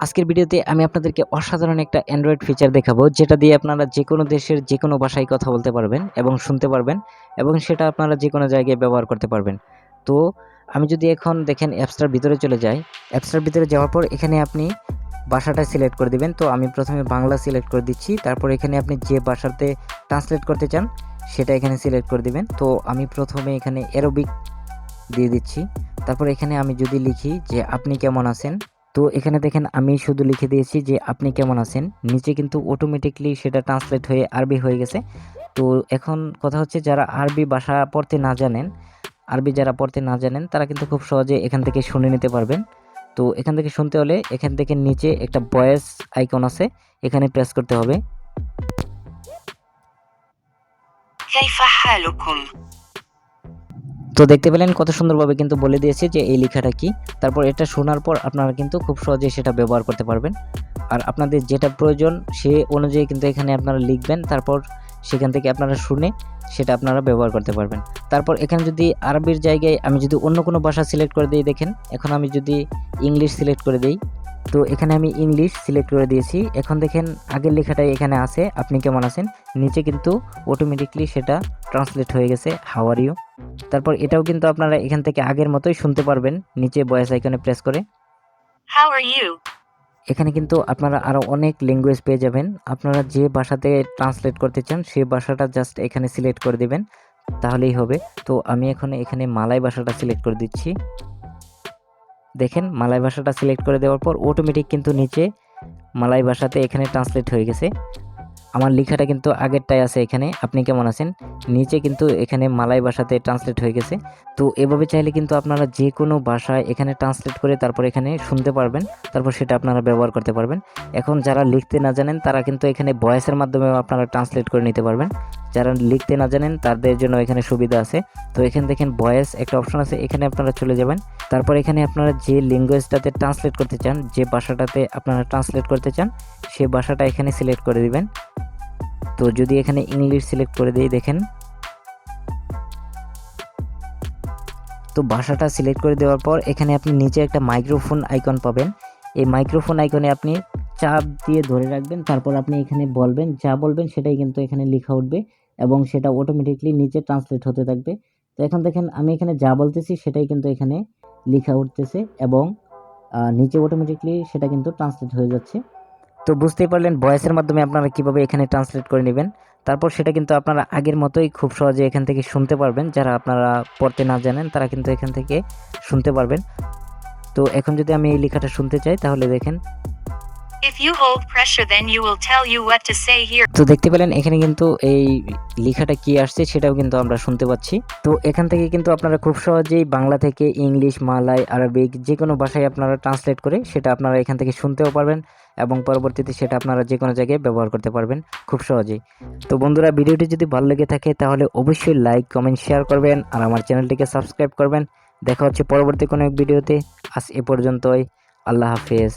আজকের ভিডিওতে আমি আপনাদেরকে অসাধারণ একটা অ্যান্ড্রয়েড ফিচার দেখাবো, যেটা দিয়ে আপনারা যেকোনো দেশের যেকোনো ভাষায় কথা বলতে পারবেন এবং শুনতে পারবেন এবং সেটা আপনারা যেকোনো জায়গায় ব্যবহার করতে পারবেন। তো আমি যদি এখন দেখেন অ্যাপসটার ভিতরে চলে যাই, অ্যাপসটার ভিতরে যাওয়ার পর এখানে আপনি ভাষাটা সিলেক্ট করে দিবেন। তো আমি প্রথমে বাংলা সিলেক্ট করে দিচ্ছি, তারপর এখানে আপনি যে ভাষাতে ট্রান্সলেট করতে চান সেটা এখানে সিলেক্ট করে দিবেন। তো আমি প্রথমে এখানে অ্যারবিক দিয়ে দিচ্ছি। তারপর এখানে আমি যদি লিখি যে আপনি কেমন আছেন, তো এখানে দেখেন আমি শুধু লিখে দিয়েছি যে আপনি কেমন আছেন, নিচে কিন্তু অটোমেটিকলি সেটা ট্রান্সলেট হয়ে আরবি হয়ে গেছে। তো এখন কথা হচ্ছে, যারা আরবি ভাষা পড়তে না জানেন, আরবি যারা পড়তে না জানেন তারা কিন্তু খুব সহজে এখান থেকে শুনে নিতে পারবেন। তো এখান থেকে শুনতে হলে এখান থেকে নিচে একটা ভয়েস আইকন আছে, এখানে প্রেস করতে হবে। كيف حالكم؟ তো দেখতে পেলেন কত সুন্দরভাবে কিন্তু বলে দিয়েছে যে এই লেখাটা কি। তারপর এটা শোনার পর আপনারা কিন্তু খুব সহজে সেটা ব্যবহার করতে পারবেন। আর আপনাদের যেটা প্রয়োজন সে অনুযায়ী কিন্তু এখানে আপনারা লিখবেন, তারপর সেখান থেকে আপনারা শুনে সেটা আপনারা ব্যবহার করতে পারবেন। তারপর এখানে যদি আরবির জায়গায় আমি যদি অন্য কোনো ভাষা সিলেক্ট করে দিই, দেখেন এখন আমি যদি ইংলিশ সিলেক্ট করে দিই, তো এখানে আমি ইংলিশ সিলেক্ট করে দিয়েছি। এখন দেখেন আগের লেখাটাই এখানে আছে, আপনি কেমন আছেন, নিচে কিন্তু অটোমেটিকলি সেটা ট্রান্সলেট হয়ে গেছে হাউ আর ইউ। তারপর এটাও কিন্তু আপনারা এখান থেকে আগের মতোই শুনতে পারবেন, নিচে ভয়েস আইকনে প্রেস করে। How are you? এখানে কিন্তু আপনারা আরও অনেক ল্যাঙ্গুয়েজ পেয়ে যাবেন। আপনারা যে ভাষাতে ট্রান্সলেট করতে চান সেই ভাষাটা জাস্ট এখানে সিলেক্ট করে দিবেন, তাহলেই হবে। তো আমি এখন এখানে মালয় ভাষাটা সিলেক্ট করে দিচ্ছি। দেখেন মালয় ভাষাটা সিলেক্ট করে দেওয়ার পর অটোমেটিক কিন্তু নিচে মালয় ভাষাতে এখানে ট্রান্সলেট হয়ে গেছে। আমার লেখাটা কিন্তু আগেরটাই আছে এখানে, আপনি কেমন আছেন, নিচে কিন্তু এখানে মালয় ভাষাতে ট্রান্সলেট হয়ে গেছে। তো এভাবে চাইলে কিন্তু আপনারা যে কোনো ভাষায় এখানে ট্রান্সলেট করে তারপর এখানে শুনতে পারবেন, তারপর সেটা আপনারা ব্যবহার করতে পারবেন। এখন যারা লিখতে না জানেন তারা কিন্তু এখানে ভয়েসের মাধ্যমেও আপনারা ট্রান্সলেট করে নিতে পারবেন। যারা লিখতে না জানেন তাদের জন্য এখানে সুবিধা আছে। তো এখানে দেখেন ভয়েস একটা অপশন আছে, এখানে আপনারা চলে যাবেন। তারপর এখানে আপনারা যে ল্যাঙ্গুয়েজটাতে ট্রান্সলেট করতে চান, যে ভাষাটাতে আপনারা ট্রান্সলেট করতে চান সেই ভাষাটা এখানে সিলেক্ট করে দিবেন। তো যদি এখানে ইংলিশ সিলেক্ট করে দিই, দেখেন তো ভাষাটা সিলেক্ট করে দেওয়ার পর এখানে আপনি নিচে একটা মাইক্রোফোন আইকন পাবেন। এই মাইক্রোফোন আইকনে আপনি চাপ দিয়ে ধরে রাখবেন, তারপর আপনি এখানে বলবেন, যা বলবেন সেটাই কিন্তু এখানে লেখা উঠবে এবং সেটা অটোমেটিকলি নিচে ট্রান্সলেট হতে থাকবে। তো এখন দেখেন আমি এখানে যা বলতেছি সেটাই কিন্তু এখানে লেখা উঠতেছে এবং নিচে অটোমেটিকলি সেটা কিন্তু ট্রান্সলেট হয়ে যাচ্ছে। তো বুঝতেই পারলেন ভয়েসের মাধ্যমে আপনারা কিভাবে এখানে ট্রান্সলেট করে নেবেন। তারপর সেটা কিন্তু আপনারা আগের মতোই খুব সহজে এখান থেকে শুনতে পারবেন। যারা আপনারা পড়তে না জানেন তারা কিন্তু এখান থেকে শুনতে পারবেন। তো এখন যদি আমি এই লেখাটা শুনতে চাই তাহলে দেখেন, If you hold pressure, then you will tell you what to say here. তো দেখতে পেলেন এখানে কিন্তু এই লেখাটা কি আসছে সেটাও কিন্তু আমরা শুনতে পাচ্ছি। তো এখান থেকে কিন্তু আপনারা খুব সহজেই বাংলা থেকে ইংলিশ, মালয়, আরবিক যে কোনো ভাষায় আপনারা ট্রান্সলেট করে সেটা আপনারা এখান থেকে শুনতেও পারবেন এবং পরবর্তীতে সেটা আপনারা যে কোনো জায়গায় ব্যবহার করতে পারবেন খুব সহজেই। তো বন্ধুরা, ভিডিওটি যদি ভালো লেগে থাকে তাহলে অবশ্যই লাইক, কমেন্ট, শেয়ার করবেন আর আমার চ্যানেলটিকে সাবস্ক্রাইব করবেন। দেখা হচ্ছে পরবর্তী কোনো এক ভিডিওতে। আজ এ পর্যন্তই। আল্লাহ হাফেজ।